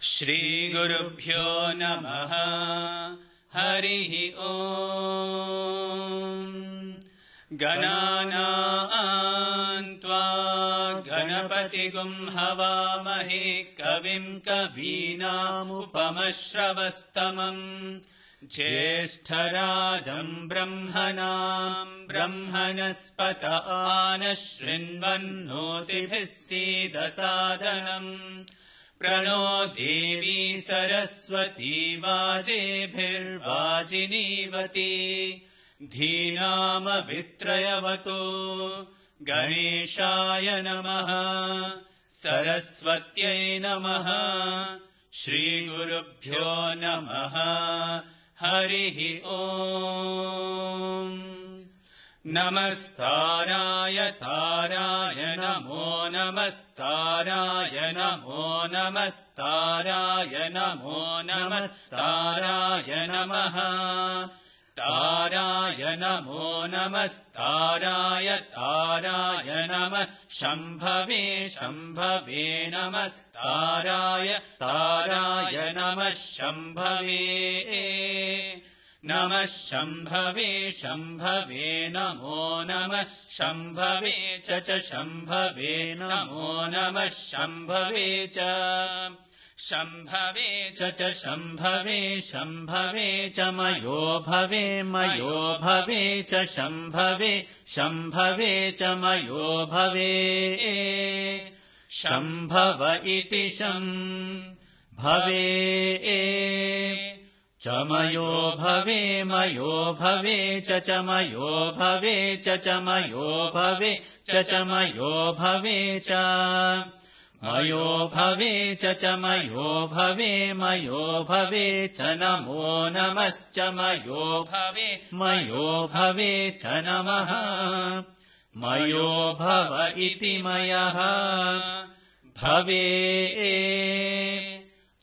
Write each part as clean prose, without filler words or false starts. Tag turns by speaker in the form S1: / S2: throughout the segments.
S1: श्रीगुरुभ्यो नमः। हरिः ओम्। गणानां त्वा गणपतिगुं हवामहे कविं कवीनामुपमश्रवस्तमम् ज्येष्ठराजम् ब्रह्मणाम् ब्रह्मणस्पत आनः शृण्वन्नोतिभिः सीदसादनम् प्रणो देवी सरस्वती वाजेभिर्वाजिनीवती धीनामवित्रयवतु गणेशाय नमः सरस्वत्यै नमः श्रीगुरुभ्यो नमः हरिः ओम् नमस्ताराय ताराय नमो नमस्ताराय नमो नमस्ताराय नमो नमस्ताराय नमः ताराय नमो नमस्ताराय ताराय नमः शम्भवे शम्भवे नमस्ताराय ताराय नमः शम्भवे नमः शम्भवे शम्भवे नमो नमः शम्भवे च शम्भवे नमो नमः शम्भवे च शम्भवे च शम्भवे शम्भवे च मयो भवे च शम्भवे शम्भवे च मयो भवे शम्भव इति शम्भवे च मयो भवे च मयो भवे च मयो भवे च मयो भवे च मयो भवे च मयो भवे च नमो नमश्च मयो भवे च नमः मयो भव इति मयः भवे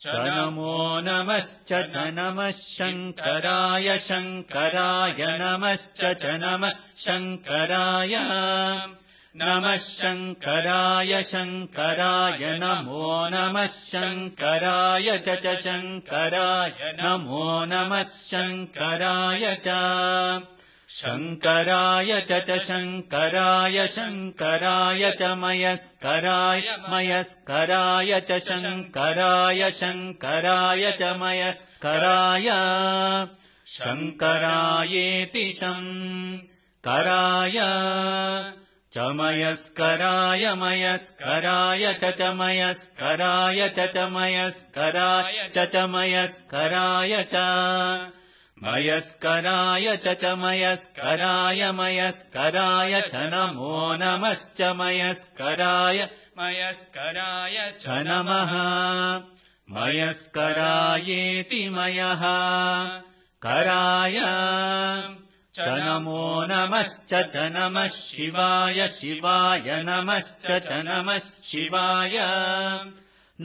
S1: च नमो नमश्च नमः शङ्कराय शङ्कराय नमश्च नमः शङ्कराय नमः शङ्कराय शङ्कराय नमो नमः शङ्कराय च शङ्कराय नमो नमः शङ्कराय च शङ्कराय च शङ्कराय शङ्कराय च मयस्कराय च शङ्कराय शङ्कराय च मयस्कराय शङ्करायेति शङ्कराय च मयस्कराय च मयस्कराय च मयस्कराय च मयस्कराय च मयस्कराय च मयस्कराय च नमो नमश्च मयस्कराय च नमः मयस्करायेति मयः कराय च नमो नमश्च नमः शिवाय शिवाय नमश्च नमः शिवाय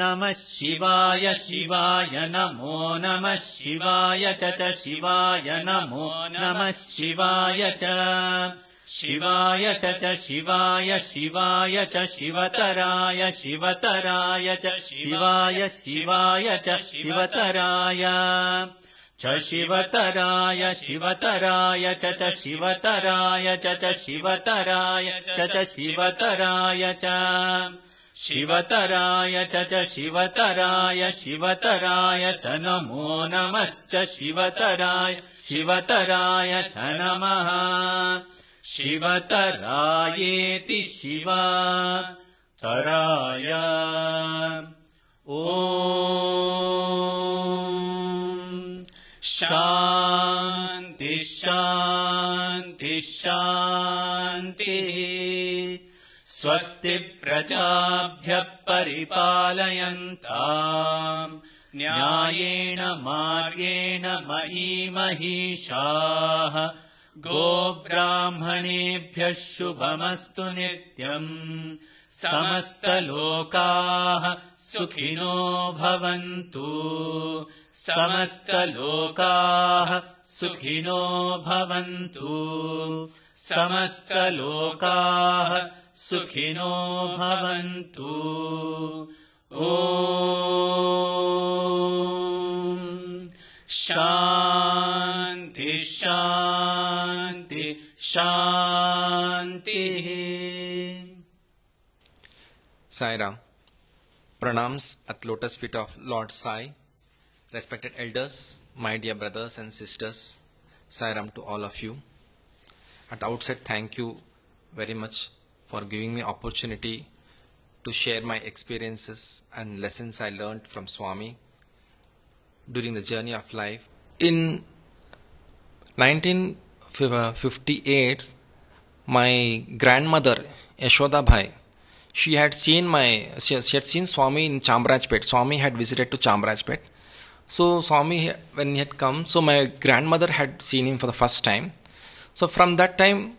S1: नमः शिवाय शिवाय नमो नमः शिवाय च शिवाय नमो नमः शिवाय च शिवाय च शिवाय शिवाय च शिवतराय शिवतराय च शिवाय शिवाय च शिवतराय च शिवतराय शिवतराय च शिवतराय च शिवतराय च शिवतराय च शिवतराय च शिवतराय शिवतराय च नमो नमश्च शिवतराय च नमः शिवतरायेति शिवतराय ॐ शान्ति शान्ति शान्तिः स्वस्ति प्रजाभ्यः परिपालयन्ताम् न्यायेण मार्गेण मयि महिषाः गोब्राह्मणेभ्यः शुभमस्तु नित्यम् समस्तलोकाः सुखिनो भवन्तु समस्तलोकाः सुखिनो भवन्तु समस्तलोकाः सुखिनो भवन्तु। ॐ शान्ति शान्ति शान्तिः।
S2: Sai Ram. Pranams at lotus feet of Lord Sai. Respected elders, my dear brothers and sisters, Sai Ram to all of you. At the outset, thank you very much for giving me opportunity to share my experiences and lessons I learned from Swami during the journey of life. In 1958, my grandmother Yashoda Bhai, she had seen Swami in Chamrajpet. Swami had visited to Chamrajpet. So Swami, when he had come, so my grandmother had seen him for the first time. So from that time,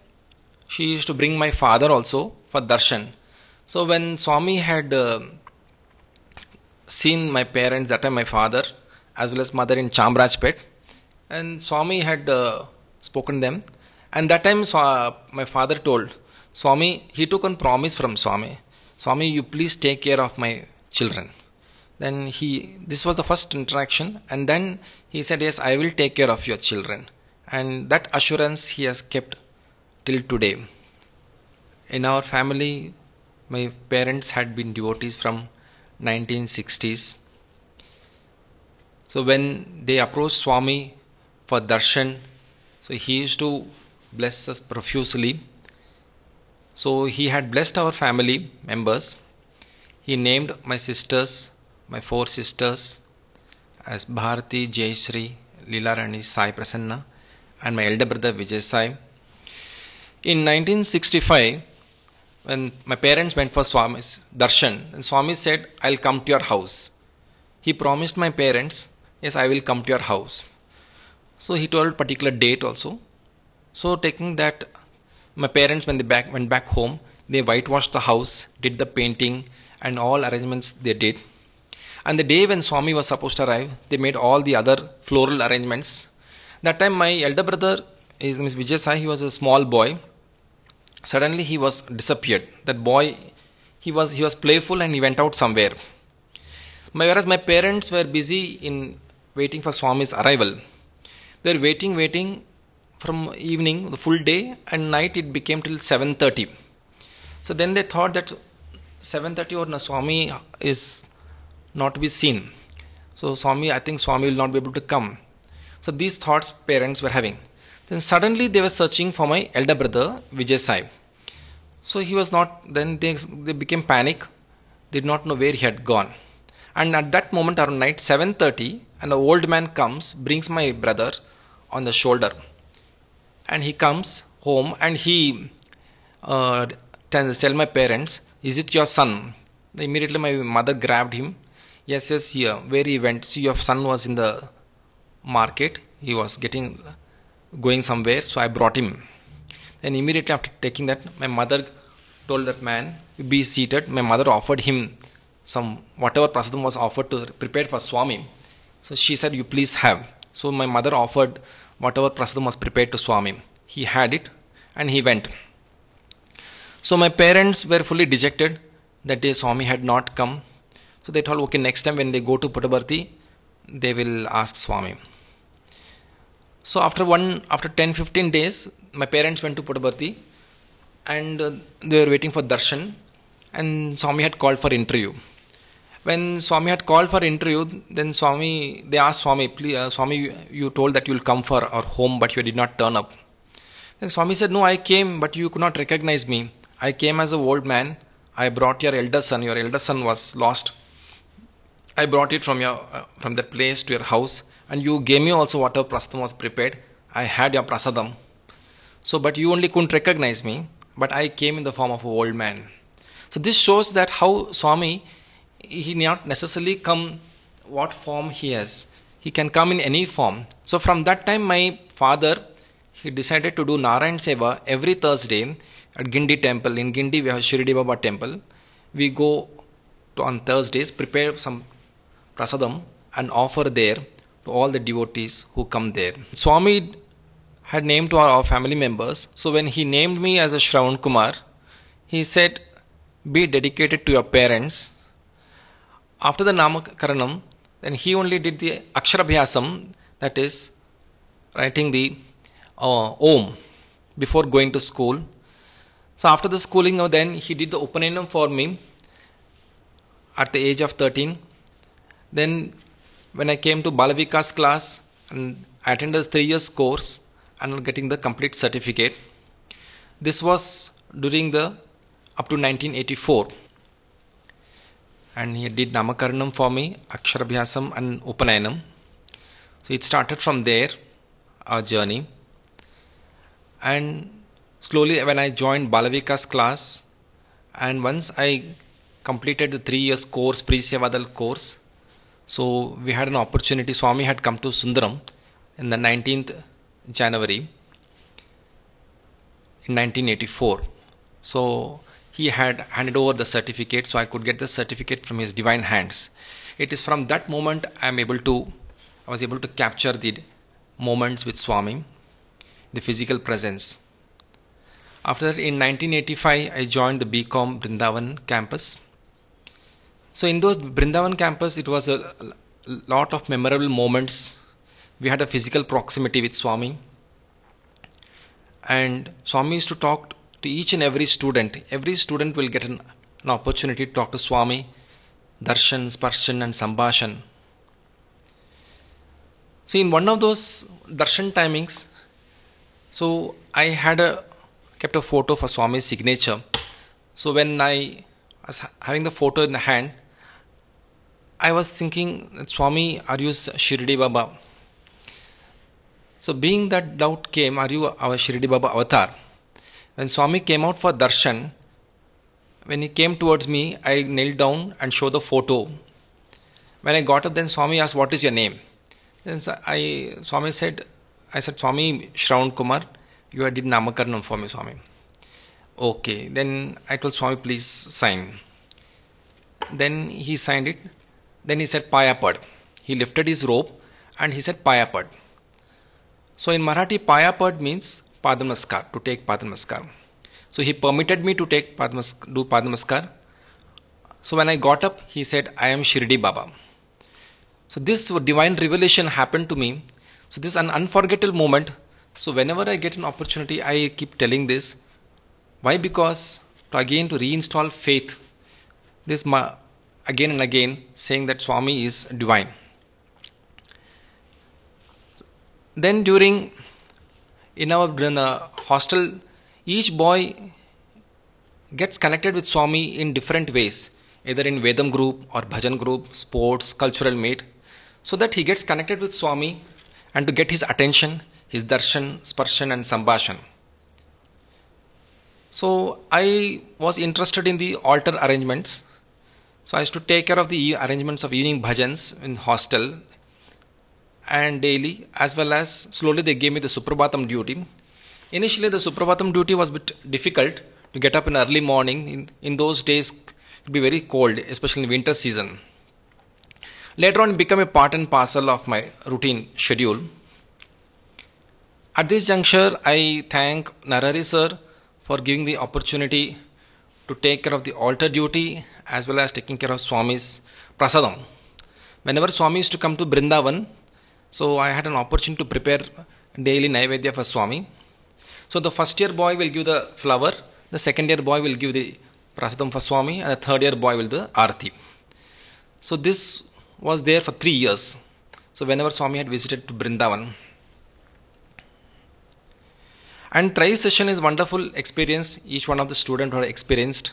S2: she used to bring my father also for darshan. So when Swami had seen my parents, that time my father as well as mother in Chamrajpet, and Swami had spoken them, and that time my father told Swami, he took on promise from Swami, Swami, you please take care of my children. Then this was the first interaction, and then he said, yes, I will take care of your children. And that assurance he has kept till today. In our family, my parents had been devotees from 1960s. So when they approached Swami for darshan, so he used to bless us profusely. So he had blessed our family members. He named my sisters, my 4 sisters, as Bharati, Jayashree, Leela Rani, Sai Prasanna, and my elder brother Vijay Sai. In 1965, when my parents went for Swami's darshan, and Swami said, I'll come to your house. He promised my parents, yes, I will come to your house. So he told particular date also. So taking that, my parents, when they went back home, they whitewashed the house, did the painting and all arrangements they did. And the day when Swami was supposed to arrive, they made all the other floral arrangements. That time my elder brother, his name is Vijay Sai, he was a small boy. Suddenly he was disappeared. That boy, he was playful and he went out somewhere. Whereas my parents were busy in waiting for Swami's arrival. They were waiting from evening, the full day, and night it became till 7:30. So then they thought that 7:30 or Swami is not to be seen. So I think Swami will not be able to come. So these thoughts parents were having. Then suddenly they were searching for my elder brother Vijay Sai. So he was not. Then they became panic. They did not know where he had gone. And at that moment around night 7:30, an old man comes, brings my brother on the shoulder, and he comes home and he tell my parents, is it your son? Immediately my mother grabbed him. Yes, here. Where he went? See, your son was in the market. He was going somewhere. So I brought him. Then immediately after taking that, my mother told that man, be seated. My mother offered him whatever prasadam was offered to prepared for Swami. So she said, you please have. So my mother offered whatever prasadam was prepared to Swami. He had it and he went. So my parents were fully dejected. That day Swami had not come. So they told, okay, next time when they go to Puttaparthi, they will ask Swami. So after 10-15 days, my parents went to Puttaparthi and they were waiting for darshan, and Swami had called for interview. When Swami had called for interview, then they asked Swami, please, Swami, you told that you will come for our home, but you did not turn up. Then Swami said, no, I came, but you could not recognize me. I came as an old man. I brought your elder son. Your elder son was lost. I brought it from that place to your house, and you gave me also whatever prasadam was prepared. I had your prasadam. So, but you only couldn't recognize me, but I came in the form of an old man. So this shows that how Swami, he not necessarily come what form he has. He can come in any form. So from that time, my father, he decided to do Narayan Seva every Thursday at Gindi temple. In Gindi, we have Shirdi Baba temple. We go on Thursdays, prepare some prasadam and offer there to all the devotees who come there. Swami had named to our family members. So when he named me as a Shravan Kumar, he said, be dedicated to your parents. After the Namakaranam, then he only did the Aksharabhyasam, that is writing the Om before going to school. So after the schooling, then he did the Upanayam for me at the age of 13. Then when I came to Balavikas class and I attended a 3 years course and getting the complete certificate. This was during the up to 1984. And he did Namakaranam for me, Aksharabhyasam and Upanayanam. So it started from there, our journey. And slowly when I joined Balavikas class, and once I completed the 3 years course, Pre-Sevadal course, so we had an opportunity. Swami had come to Sundaram in the 19th January in 1984. So he had handed over the certificate, so I could get the certificate from his divine hands. It is from that moment I was able to capture the moments with Swami, the physical presence. After that, in 1985, I joined the BCom Brindavan campus. So in those Brindavan campus, it was a lot of memorable moments. We had a physical proximity with Swami. And Swami used to talk to each and every student. Every student will get an opportunity to talk to Swami, Darshan, Sparshan and Sambhashan. So in one of those Darshan timings, so I had kept a photo for Swami's signature. So when I was having the photo in the hand, I was thinking, Swami, are you Shirdi Baba? So being that doubt came, are you our Shirdi Baba avatar? When Swami came out for darshan, when he came towards me, I knelt down and showed the photo. When I got up, then Swami asked, what is your name? Then I said, Swami Shravan Kumar, you did Namakaranam for me, Swami. Okay, then I told Swami, please sign. Then he signed it. Then he said, Payapad. He lifted his robe and he said, Payapad. So in Marathi, Payapad means Padamaskar, to take Padamaskar. So he permitted me to do Padamaskar. So when I got up, he said, I am Shirdi Baba. So this divine revelation happened to me. So this is an unforgettable moment. So whenever I get an opportunity, I keep telling this. Why? Because to reinstall faith. This again and again saying that Swami is divine. Then in our hostel, each boy gets connected with Swami in different ways, either in Vedam group or Bhajan group, sports, cultural meet, so that he gets connected with Swami and to get his attention, his darshan, sparshan and sambhashan. So I was interested in the altar arrangements. So I used to take care of the arrangements of evening bhajans in hostel and daily, as well as slowly they gave me the Suprabhatam duty. Initially the Suprabhatam duty was a bit difficult to get up in early morning. In those days it would be very cold, especially in winter season. Later on it became a part and parcel of my routine schedule. At this juncture, I thank Narari sir for giving the opportunity to take care of the altar duty as well as taking care of Swami's prasadam. Whenever Swami used to come to Brindavan, so I had an opportunity to prepare daily Naivedya for Swami. So the first year boy will give the flower, the second year boy will give the prasadam for Swami, and the third year boy will do the arati. So this was there for 3 years. So whenever Swami had visited to Brindavan. And trial session is wonderful experience. Each one of the students had experienced.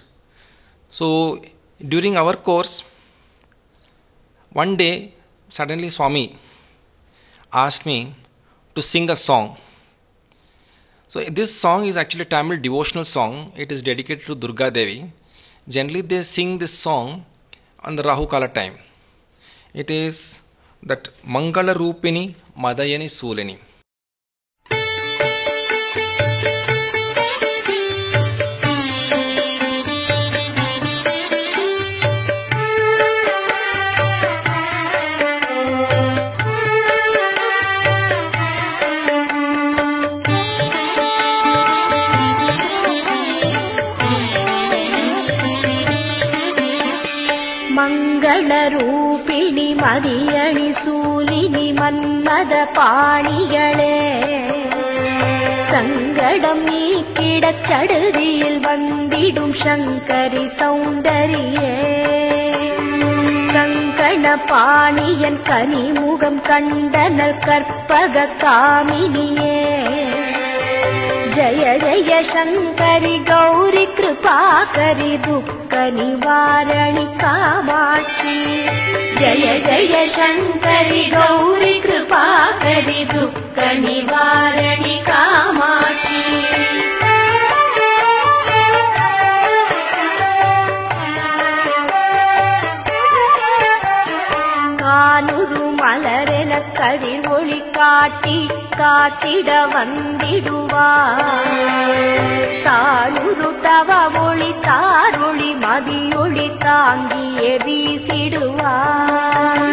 S2: So during our course, one day suddenly Swami asked me to sing a song. So this song is actually a Tamil devotional song. It is dedicated to Durga Devi. Generally they sing this song on the Rahu Kala time. It is that Mangala Rupini Madayani Sulini.
S3: Mangalarupini மதியணி Shoolini மன்மத பாணிகளே சங்கடம் நீக்கிடச் சடுதியில் வந்திடும் சங்கரி சௌந்தரியே கங்கண பாணியன் கனிமுகம் கண்டனல் கற்பக காமினியே ஜய ஜய சங்கரி கௌரி கிருபாகரி துக்க நிவாரணி காமாட்சி ஜய ஜய சங்கரி கௌரி கிருபாகரி துக்க நிவாரணி காமாட்சி கானுரு மலரென கதிர் ஒளி காட்டி காத்திட வந்திடுவார் தானுரு தவ ஒளி தாரொளி மதியொளி தாங்கிய வீசிடுவார்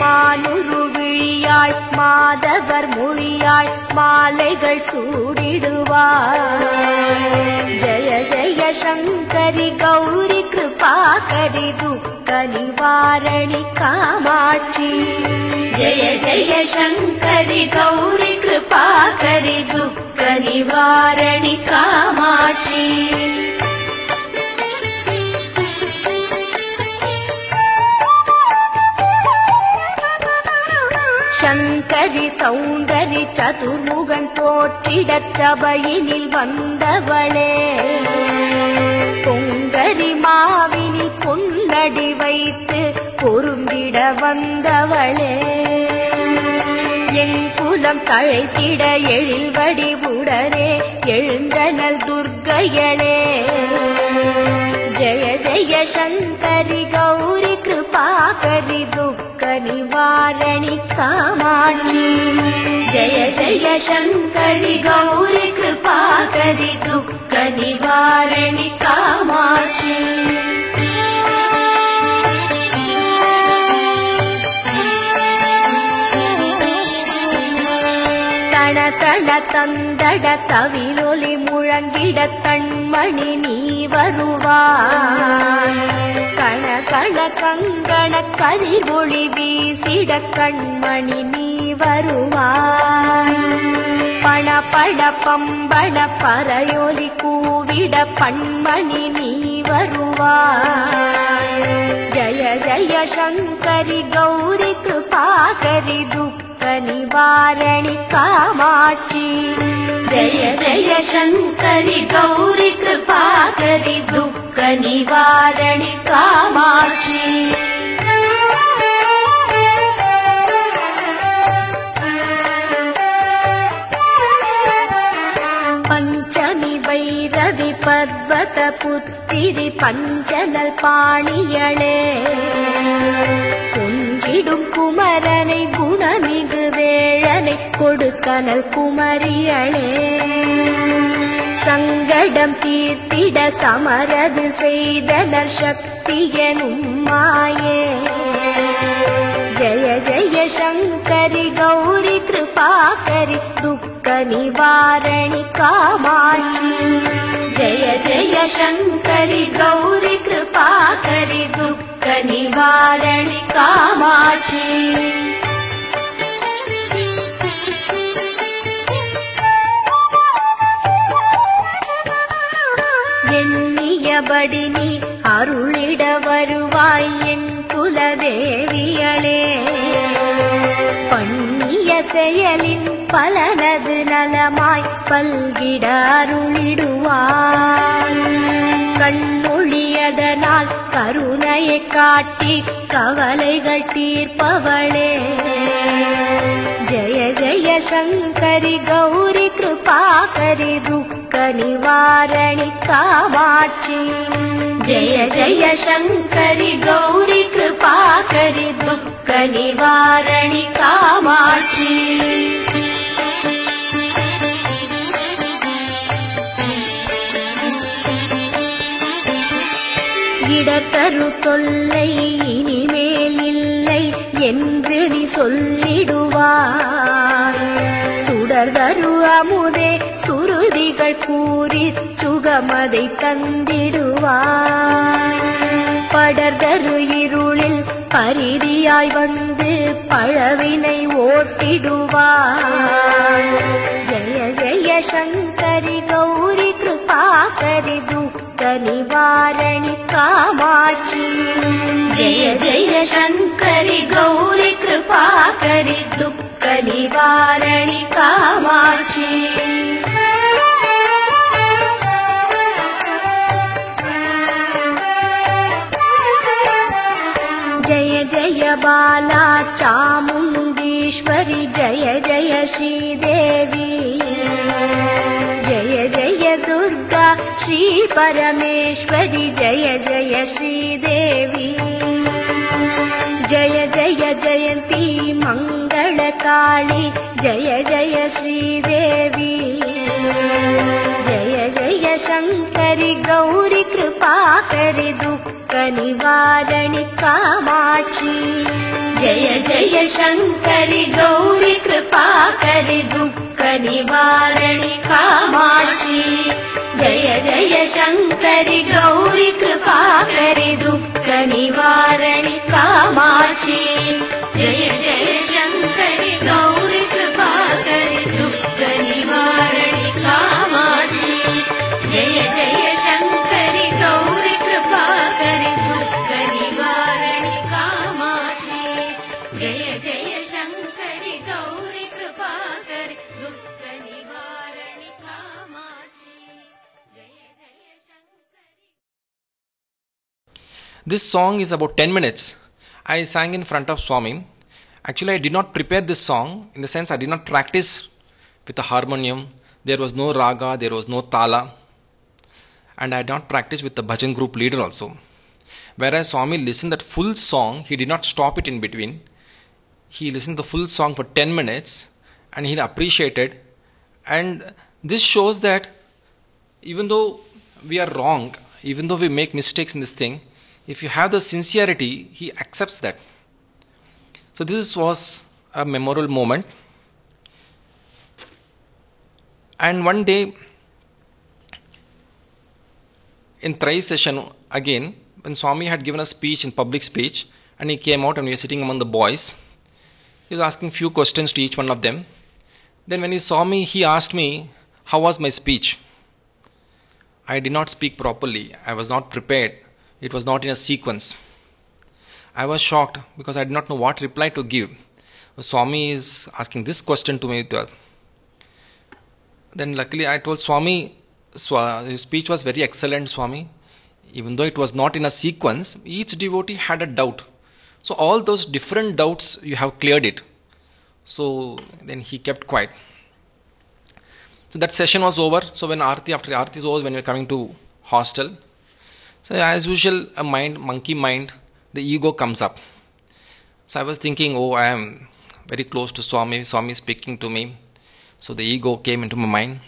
S3: மானுரு விழியாள் மாதவர் மொழியாள் மாலைகள் சூடிடுவார் ஜய ஜய சங்கரி கௌரி கிருபாகரி துக்க நிவாரணி காமாட்சி ஜய ஜய சங்கரி கௌரி கிருபாகரி துக்க நிவாரணி காமாட்சி சங்கரி சௌந்தரி சதுர்முகன் போற்றிடச் சபையினில் வந்தவளே பொங்கரி மாவினில் பொன்னடி வைத்து பொருந்திட வந்தவளே என் குலம் தழைத்திட எழில் வடிவுடனே எழுந்தனல் துர்க்கையளே ஜய ஜய சங்கரி கௌரி கிருபாகரி துக்க நிவாரணி காமாட்சி ஜய ஜய சங்கரி கௌரி கிருபாகரி துக்க நிவாரணி காமாட்சி தன தன தந்தட தவிலொலி முழங்கிட கண்மணி நீ வருவாய் கண கண கங்கண கதிர் ஒளி வீசிட கண்மணி நீ வருவாய் பண பட பம்பன பறையொலி கூவிட பண்மணி நீ வருவாய் ஜய ஜய சங்கரி கௌரி கிருபாகரி துக்க நிவாரணி காமாட்சி ஜய ஜய சங்கரி கௌரி கிருபாகரி துக்க நிவாரணி காமாட்சி பஞ்சமி வைரவி பர்வத புத்திரி பஞ்சனல் பாணியளே குன்றிடும் குமரனை குணமிகு வேழனை கொடுத்தனல் குமரியளே சங்கடம் தீர்த்திட சமரது செய்தனர் சக்தியனும் மாயே ஜய ஜய சங்கரி கௌரி கிருபாகரி துக்க நிவாரணி காமாட்சி ஜய ஜய சங்கரி கௌரி கிருபாகரி துக்க நிவாரணி காமாட்சி எண்ணியபடி நீ அருளிட வருவாய் என் குலதேவியளே பண்ணிய செயலின் பலனது நலமாய் பல்கிட அருளிடுவாய் கண்ணொழியதனால் கருணையை காட்டி கவலைகள் தீர்ப்பவளே ஜய ஜய சங்கரி கௌரி கிருபாகரி துக்க நிவாரணி காமாட்சி ஜய ஜய சங்கரி கௌரி கிருபாகரி துக்க நிவாரணி காமாட்சி இடத்தரு தொல்லை இனிமேல் இல்லை என்று நீ சொல்லிடுவாய் சுடர்தரு அமுதே சுருதிகள் கூறி சுகமதை தந்திடுவாய் படர் சுடர்தரு இருளில் பரிதியாய் வந்து பழவினை ஓட்டிடுவார். ஜய ஜய சங்கரி கௌரி கிருபாகரி துக்க நிவாரணி காமாட்சி. ஜய ஜய சங்கரி கௌரி கிருபாகரி துக்க நிவாரணி காமாட்சி. जय जय बाला चामुण्डीश्वरि जय जय श्रीदेवी. जय जय दुर्गा श्री परमेश्वरि जय जय श्रीदेवी. जय जय जयन्ती मङ्गलकाली जय जय श्रीदेवी. जय जय शङ्करि गौरि कृपाकरि दुःख निवारणि कामाक्षी. जय जय शङ्करि गौरि कृपाकरि दुःख निवारणि कामाक्षी. जय जय शङ्करि गौरि कृपाकरि दुःख निवारणि कामाक्षी. जय जय शङ्करि गौरि कृपाकरि दुःख निवारणि कामाक्षी. जय जय शङ्करि गौरि कृपाकरि दुःख निवारणि कामाक्षी. जय जय शङ्करि गौरि कृपाकरि दुःख निवारणि कामाक्षी. जय जय शङ्करि.
S2: This song is about 10 minutes. I sang in front of Swami. Actually, I did not prepare this song, in the sense I did not practice with the harmonium. There was no raga, there was no tala. And I did not practice with the bhajan group leader also. Whereas Swami listened that full song, he did not stop it in between. He listened the full song for 10 minutes and he appreciated. And this shows that even though we are wrong, even though we make mistakes in this thing, if you have the sincerity, he accepts that. So this was a memorable moment. And one day, in Trai session again, when Swami had given a speech in public speech, and he came out and we were sitting among the boys, he was asking few questions to each one of them. Then when he saw me, he asked me, how was my speech? I did not speak properly. I was not prepared. It was not in a sequence. I was shocked because I did not know what reply to give. Swami is asking this question to me. Then luckily I told Swami, his speech was very excellent, Swami. Even though it was not in a sequence, each devotee had a doubt. So all those different doubts, you have cleared it. So then he kept quiet. So that session was over. So when after Aarti is over, when we were coming to hostel, so as usual, a monkey mind, the ego comes up. So I was thinking, oh, I am very close to Swami. Swami is speaking to me. So the ego came into my mind.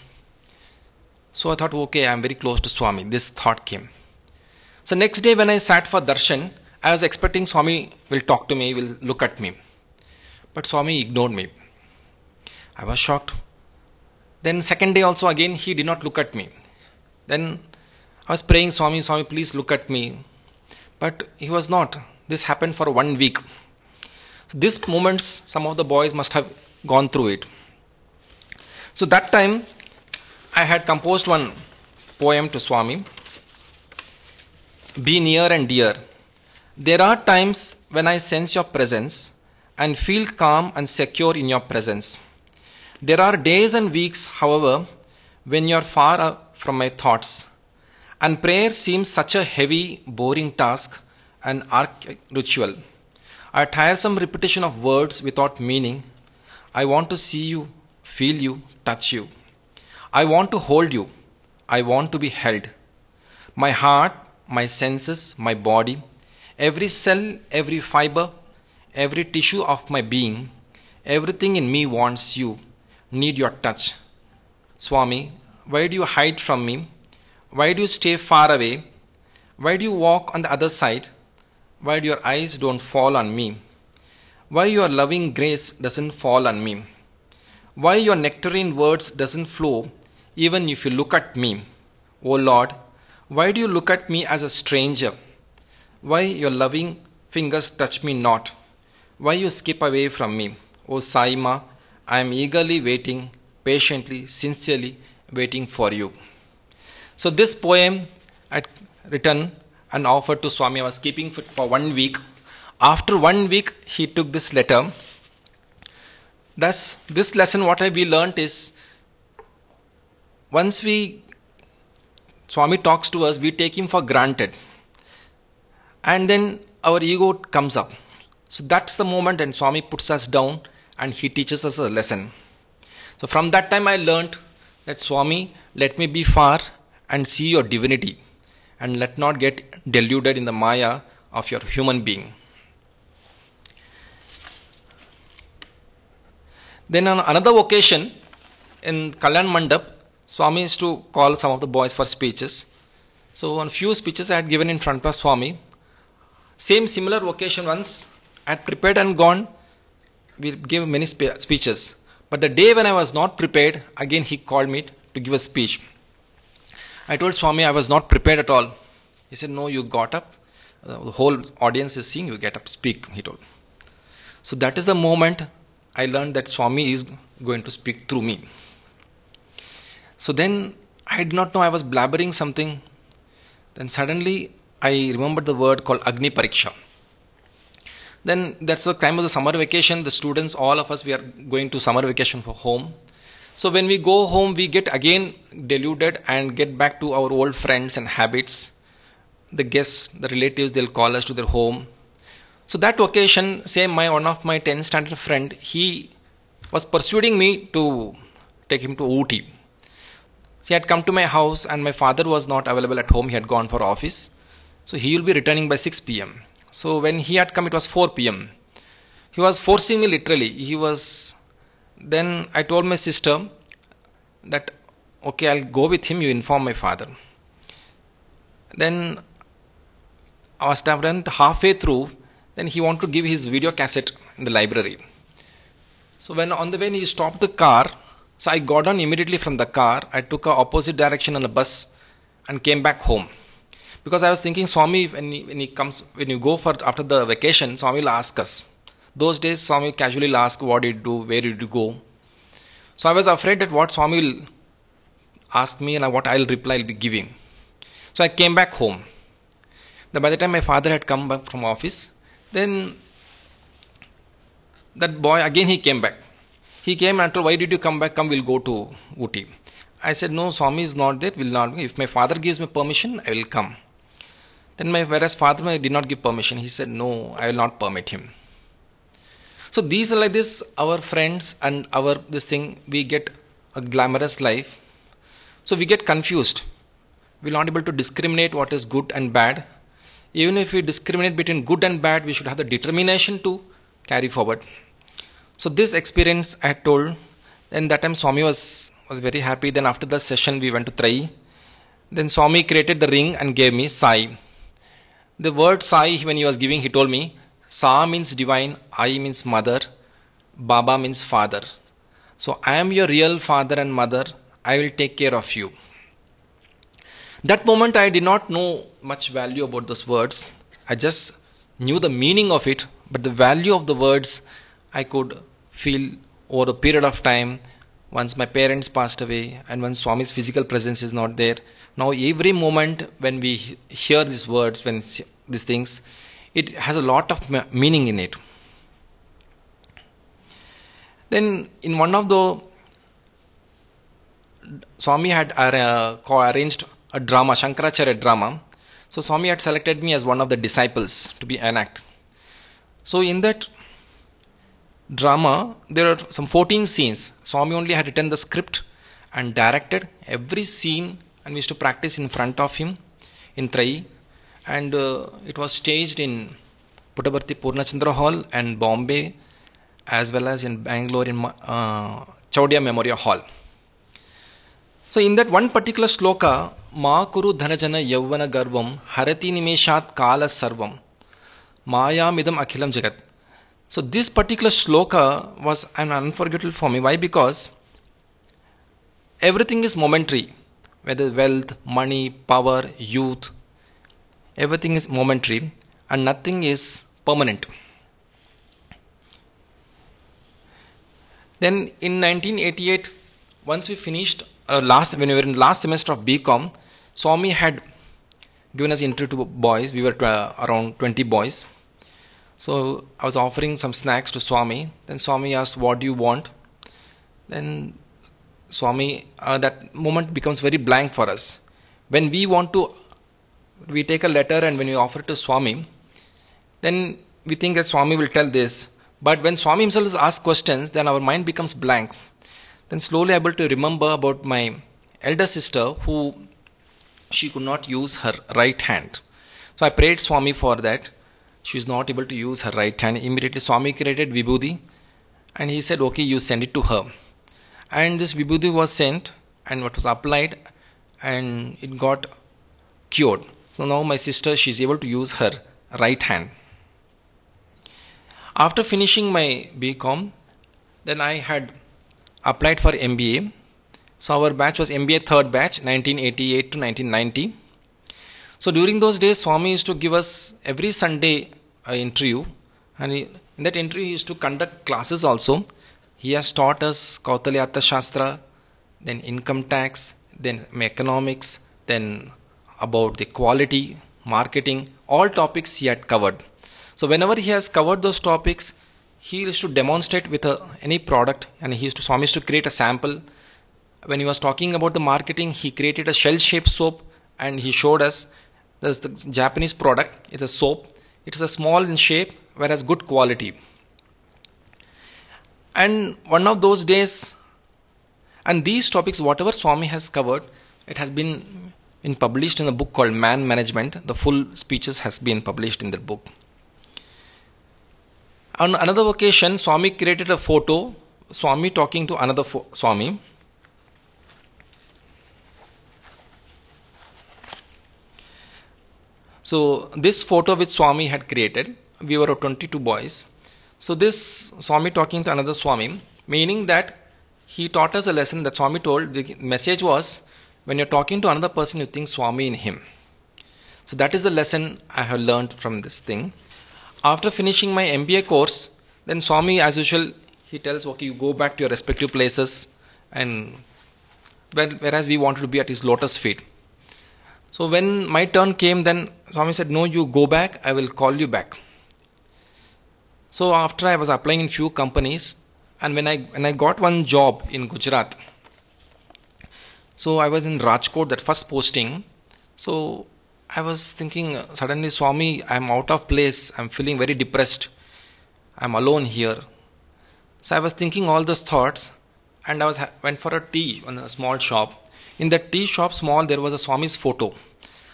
S2: So I thought, okay, I am very close to Swami. This thought came. So next day when I sat for darshan, I was expecting Swami will talk to me, will look at me. But Swami ignored me. I was shocked. Then second day also again, he did not look at me. Then I was praying, Swami, Swami, please look at me. But he was not. This happened for 1 week. So these moments, some of the boys must have gone through it. So that time, I had composed one poem to Swami. Be near and dear. There are times when I sense your presence and feel calm and secure in your presence. There are days and weeks, however, when you are far from my thoughts, and prayer seems such a heavy, boring task, an archaic ritual, a tiresome repetition of words without meaning. I want to see you, feel you, touch you. I want to hold you. I want to be held. My heart, my senses, my body, every cell, every fiber, every tissue of my being, everything in me wants you, need your touch. Swami, why do you hide from me? Why do you stay far away? Why do you walk on the other side? Why do your eyes don't fall on me? Why your loving grace doesn't fall on me? Why your nectarine words doesn't flow even if you look at me? Oh Lord, why do you look at me as a stranger? Why your loving fingers touch me not? Why you skip away from me? O Sai Ma, I am eagerly waiting, patiently, sincerely waiting for you. So this poem I had written and offered to Swami. I was keeping it for 1 week. After 1 week, he took this letter. That's this lesson. What we learnt is, once Swami talks to us, we take him for granted, and then our ego comes up. So that's the moment, and Swami puts us down and he teaches us a lesson. So from that time I learnt that, Swami, let me be far and see your divinity, and let not get deluded in the maya of your human being. Then on another occasion in Kalyan Mandap, Swami used to call some of the boys for speeches. So on few speeches I had given in front of Swami. Similar occasion once I had prepared and gone. We gave many speeches. But the day when I was not prepared, again he called me to give a speech. I told Swami I was not prepared at all. He said, no, you got up. The whole audience is seeing you, get up, speak, he told. So that is the moment I learned that Swami is going to speak through me. So then I did not know, I was blabbering something. Then suddenly I remembered the word called Agni Pariksha. Then that's the time of the summer vacation. The students, all of us, we are going to summer vacation for home. So when we go home, we get again deluded and get back to our old friends and habits. The guests, the relatives, they'll call us to their home. So that occasion, one of my 10th standard friend, he was persuading me to take him to Ooty. He had come to my house and my father was not available at home. He had gone for office. So he will be returning by 6 p.m. So when he had come, it was 4 p.m. He was forcing me literally. Then I told my sister that, okay, I'll go with him. You inform my father. Then I was halfway through. Then he wanted to give his video cassette in the library. So when on the way he stopped the car, so I got on immediately from the car. I took a opposite direction on a bus and came back home. Because I was thinking, Swami, when you go for after the vacation, Swami will ask us. Those days, Swami casually will ask, what did you do, where did you go? So I was afraid that what Swami will ask me and what I'll reply, I'll be giving. So I came back home. Then by the time my father had come back from office, then that boy, again he came back. He came and told, why did you come back? Come, we'll go to Ooty. I said, no, Swami is not there, will not. If my father gives me permission, I will come. Then whereas father did not give permission, he said, no, I will not permit him. So these are like this, our friends and we get a glamorous life. So we get confused. We are not able to discriminate what is good and bad. Even if we discriminate between good and bad, we should have the determination to carry forward. So this experience I had told, and that time Swami was very happy. Then after the session we went to Trai. Then Swami created the ring and gave me Sai. The word Sai, when he was giving, he told me, Sa means divine, I means mother, Baba means father. So I am your real father and mother. I will take care of you. That moment I did not know much value about those words. I just knew the meaning of it, but the value of the words I could feel over a period of time. Once my parents passed away and when Swami's physical presence is not there. Now every moment when we hear these words, these things, it has a lot of meaning in it. Then in one of the, Swami had arranged a drama, Shankaracharya drama. So Swami had selected me as one of the disciples to be enact. So in that drama, there are some 14 scenes. Swami only had written the script and directed every scene, and we used to practice in front of him in Trai. And it was staged in Puttaparthi Purnachandra Hall and Bombay, as well as in Bangalore in Chowdia Memorial Hall. So in that one particular sloka, Ma Kuru Dhanajana Yavvana Garvam Harati Nimeshat Kala Sarvam Maya Midam Akhilam Jagat. So this particular sloka was an unforgettable for me. Why? Because everything is momentary, whether wealth, money, power, youth, everything is momentary. and nothing is permanent. Then in 1988, once we finished when we were in last semester of BCom, Swami had given us interview to boys. We were around 20 boys. So I was offering some snacks to Swami. Then Swami asked, "What do you want?" Then Swami, that moment becomes very blank for us. When we take a letter and when we offer it to Swami, then we think that Swami will tell this. But when Swami himself asks questions, then our mind becomes blank. Then slowly able to remember about my elder sister who she could not use her right hand. So I prayed Swami for that. She is not able to use her right hand. Immediately Swami created Vibhuti and he said, "Okay, you send it to her." And this Vibhuti was sent and what was applied and it got cured. So now my sister, she is able to use her right hand. After finishing my BCom, then I had applied for MBA. So our batch was MBA third batch, 1988 to 1990. So during those days, Swami used to give us every Sunday an interview, and in that interview he used to conduct classes also. He has taught us Kautilya Arthashastra, then income tax, then economics, then about the quality, marketing, all topics he had covered. So whenever he has covered those topics, he used to demonstrate with any product, and Swami used to create a sample. When he was talking about the marketing, he created a shell-shaped soap and he showed us there's the Japanese product. It's a soap. It is a small in shape, whereas good quality. And one of those days, and these topics, whatever Swami has covered, it has been published in a book called Man Management. The full speeches has been published in that book. On another occasion, Swami created a photo, Swami talking to another Swami. So this photo which Swami had created, we were 22 boys. So this Swami talking to another Swami, meaning that he taught us a lesson that Swami told. The message was, when you're talking to another person, you think Swami in him. So that is the lesson I have learned from this thing. After finishing my MBA course, then Swami, as usual, he tells, "Okay, you go back to your respective places," and whereas we wanted to be at his lotus feet. So when my turn came, then Swami said, "No, you go back, I will call you back." So after I was applying in few companies, and when I got one job in Gujarat, so I was in Rajkot, that first posting. So I was thinking suddenly, "Swami, I'm out of place, I'm feeling very depressed, I'm alone here." So I was thinking all those thoughts, and I went for a tea on a small shop. In that tea shop there was a Swami's photo.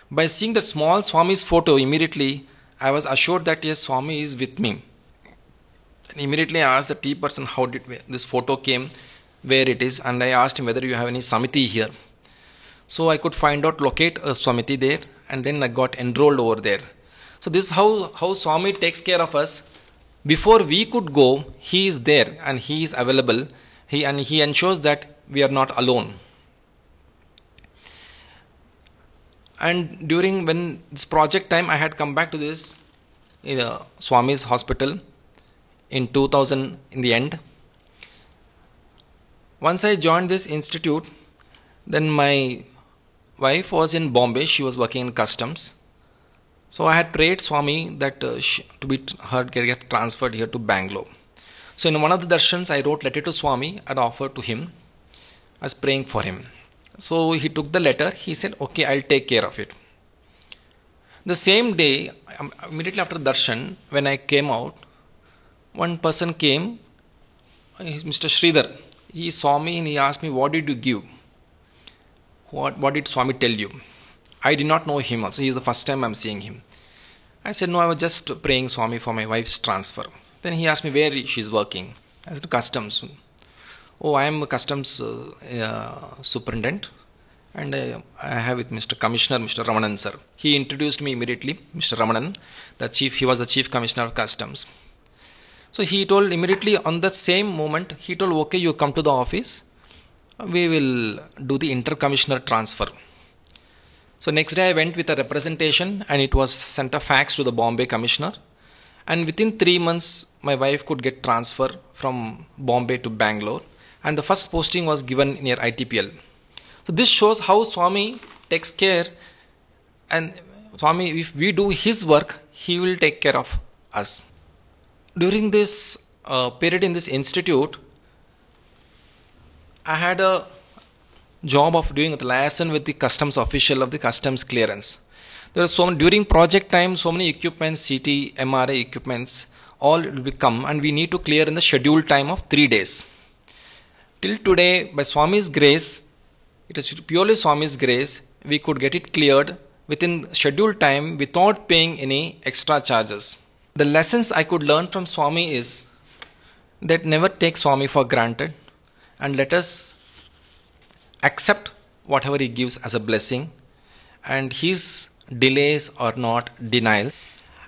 S2: By seeing that small Swami's photo, immediately I was assured that yes, Swami is with me. And immediately I asked the tea person, how did this photo came, where it is, and I asked him whether you have any Samiti here. So I could locate a Samiti there, and then I got enrolled over there. So this is how Swami takes care of us. Before we could go, he is there and he is available. He ensures that we are not alone. And when this project time, I had come back to this Swami's hospital in 2000 in the end. Once I joined this institute, then my wife was in Bombay. She was working in customs. So I had prayed Swami that her get transferred here to Bangalore. So in one of the darshans, I wrote letter to Swami and offered to him. I was praying for him. So he took the letter. He said, "Okay, I'll take care of it." The same day, immediately after darshan, when I came out, one person came, Mr. Sridhar. He saw me and he asked me, "What did you give? What did Swami tell you?" I did not know him also. He is the first time I'm seeing him. I said, "No, I was just praying Swami for my wife's transfer." Then he asked me where she's working. I said, "Customs." "Oh, I am a customs superintendent, and I have with Mr. Commissioner, Mr. Ramanan sir." He introduced me immediately, Mr. Ramanan, the chief. He was the chief commissioner of customs. So he told immediately on that same moment, he told, "Okay, you come to the office. We will do the inter-commissioner transfer." So next day I went with a representation and it was sent a fax to the Bombay Commissioner. And within 3 months, my wife could get transfer from Bombay to Bangalore. And the first posting was given near ITPL. So this shows how Swami takes care, and Swami, if we do his work, he will take care of us. During this period in this institute, I had a job of doing the liaison with the customs official of the customs clearance. There are during project time, so many equipments, CT, MRI equipments, all will come and we need to clear in the scheduled time of 3 days. Till today, by Swami's grace, it is purely Swami's grace, we could get it cleared within scheduled time without paying any extra charges. The lessons I could learn from Swami is that never take Swami for granted and let us accept whatever he gives as a blessing, and his delays are not denial.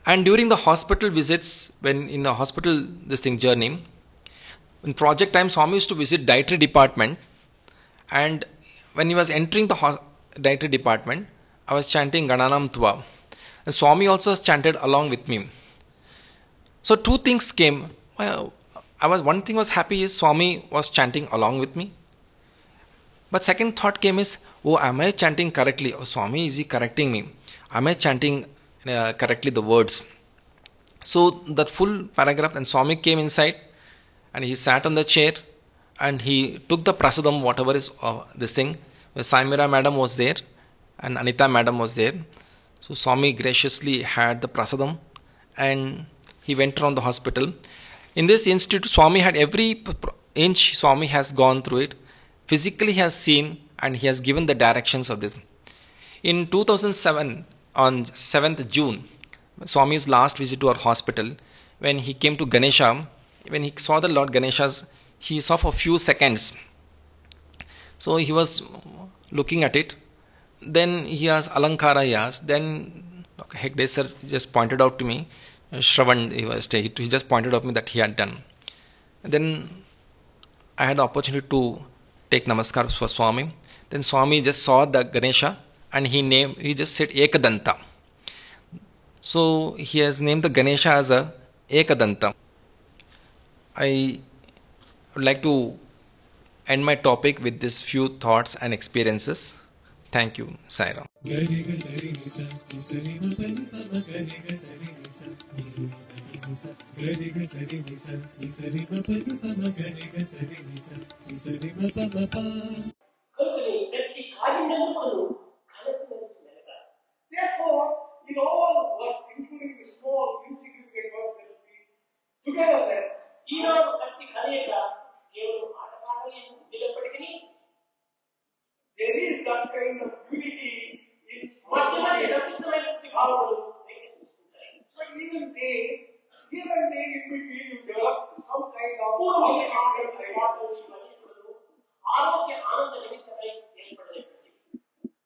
S2: And during the hospital visits, when in the hospital journey, in project time, Swami used to visit dietary department, and when he was entering the dietary department, I was chanting Gananam Tva. And Swami also chanted along with me. So two things came. One thing was happy is Swami was chanting along with me. But second thought came is, oh, am I chanting correctly? Oh, Swami, is he correcting me? Am I chanting correctly the words? So that full paragraph, and Swami came inside and he sat on the chair and he took the prasadam, whatever is this thing. Saimira madam was there and Anita madam was there. So Swami graciously had the prasadam and he went around the hospital. In this institute, Swami had every inch Swami has gone through it. Physically he has seen and he has given the directions of this. In 2007, on 7th June, Swami's last visit to our hospital, when he came to Ganesha, when he saw the Lord Ganesha's, he saw for a few seconds. So he was looking at it. Then he asked Alankara, he asked. Then Hegde sir just pointed out to me, Shravan, he just pointed out to me that he had done. And then I had the opportunity to take namaskar for Swami. Then Swami just saw the Ganesha and he just said Ekadanta. So he has named the Ganesha as a Ekadanta. I would like to end my topic with these few thoughts and experiences. Thank you, Sai Ram.
S4: Therefore, in all works, including the small, insignificant work that we togetherness, there is that kind of unity in but even they in between you develop some kind of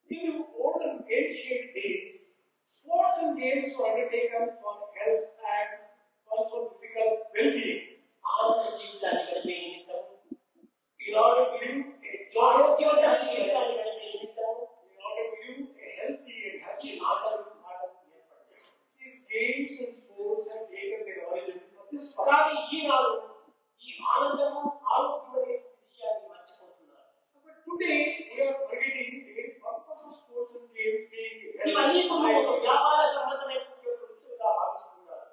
S4: in the olden ancient days, sports and games were undertaken for health and also physical well-being. In order to live a joyous life, in order to live a healthy and happy life. These games and sports have taken their origin from this part. But today, we are forgetting the purpose of sports and games being healthy.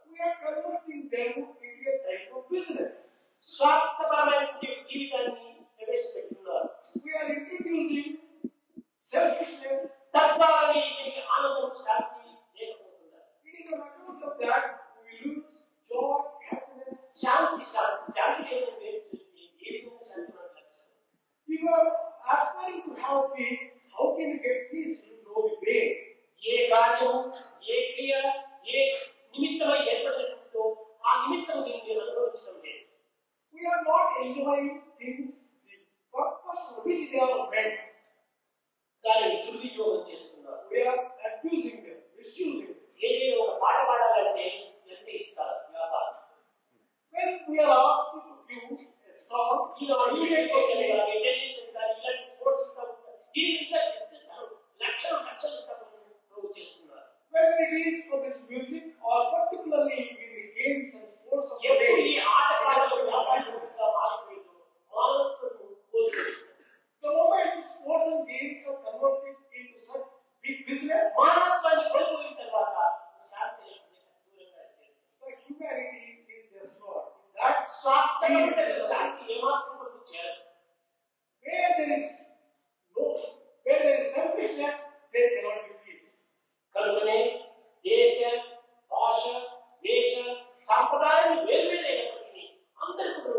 S4: We are converting them into a type of business. We are introducing selfishness. It is on account of that we lose joy, happiness. If you are aspiring to have peace, how can you get peace? You know the way. We are not enjoying things, the purpose for which they are meant. We are abusing them, misusing them. When we are asked to do a song, immediately or particularly in the games and sports of the
S5: ఎప్పుడు ఈ
S4: day,
S5: ఆటపాటలు వ్యాపారాలు మారిపోయిందో మానవులకు పోతుంది.
S4: the moment sports and games are converted into such big business,
S5: మానవత్వాన్ని కోల్పోయిన తర్వాత శాంతి దూరంగా అయిపోయింది.
S4: the humanity is destroyed. That
S5: స్వార్థపరమైన
S4: is
S5: శాంతి ఏమాత్రం మనకు చేరదు.
S4: where there is selfishness, there cannot be peace.
S5: కనుకనే దేశ భాష దేశ సాంప్రదాయాన్ని వేరువేరైనప్పటికీ అందరికీ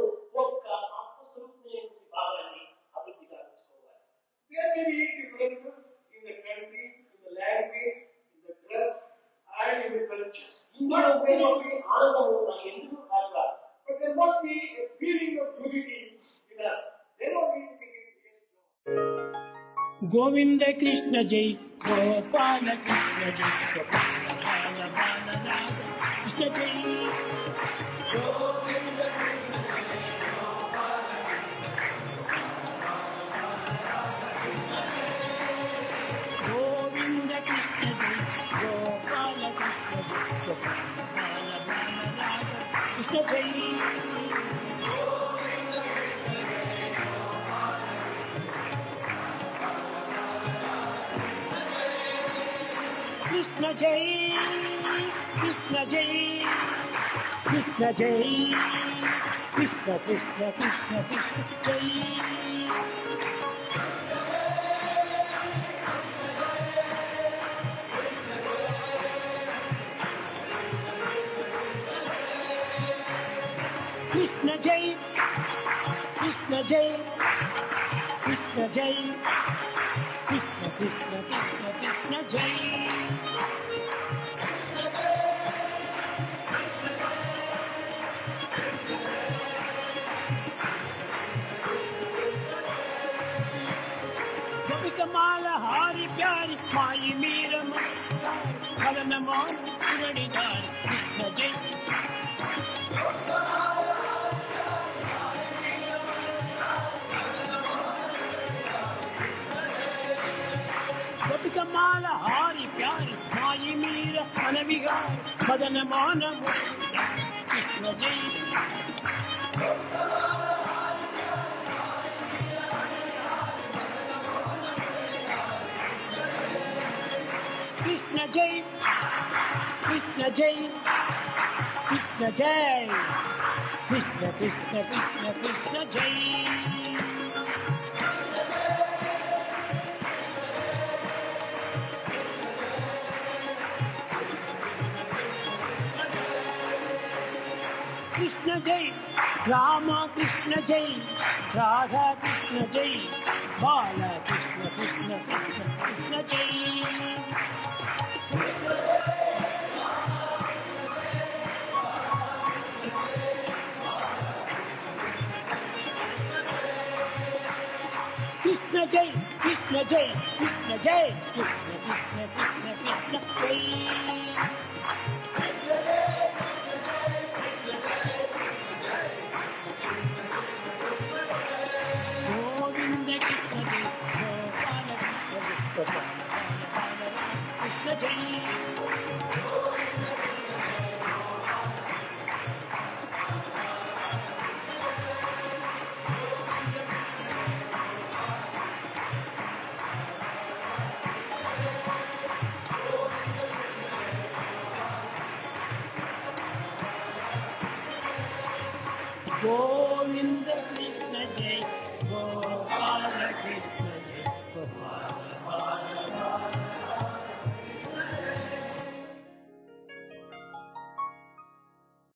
S5: ఒక్క ఆత్మస్వరూపమైన భావాన్ని అభివృద్ధి గావించుకోవాలి.
S4: There may be differences in the country, in the language, in the dress, and in the culture.
S5: ఇందులో పోయినప్పుడు ఆనందము నాకు ఎందుకు కాదు.
S4: But there must be a feeling of unity in us. Then only we can get joy.
S6: Govind Krishna जय गोपाल कृष्ण जय गोपाल बाल बाल राग कृष्ण जय गोविंद कृष्ण जय गोपाल गोविंद कृष्ण जय गोपाल कृष्ण जय गोपाल बाल बाल राग कृष्ण जय कृष्ण जय कृष्ण जय कृष्ण जय कृष्ण कृष्ण कृष्ण कृष्ण जय कृष्ण जय कृष्ण जय कृष्ण जय कृष्ण कृष्ण कृष्ण कृष्ण जय कमाल हारी प्यारी माई मीर मरण मान मुरलीधर कृष्ण जय कमाल हारी प्यारी माई मीर मन विहार मदन मान मुरलीधर कृष्ण जय कृष्ण जय कृष्ण जय कृष्ण जय कृष्ण कृष्ण कृष्ण कृष्ण जय कृष्ण जय राम कृष्ण जय राधा कृष्ण जय बाला कृष्ण कृष्ण कृष्ण कृष्ण जय कृष्ण जय कृष्ण जय कृष्ण जय कृष्ण कृष्ण कृष्ण कृष्ण जय गोविंद कृष्ण जय गोपाल कृष्ण जय गोपाल बाल कृष्ण जय गोविंद कृष्ण जय